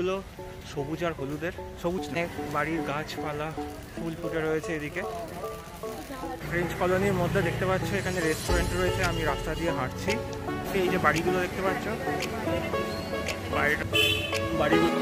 গুলো সবুজ আর হলুদের, সবুজ বাড়ির গাছপালা ফুল ফুটে রয়েছে। এদিকে ফ্রেঞ্চ কলোনির মধ্যে দেখতে পাচ্ছ এখানে রেস্টুরেন্ট রয়েছে। আমি রাস্তা দিয়ে হাঁটছি, এই যে বাড়িগুলো দেখতে পাচ্ছ, বাড়িগুলো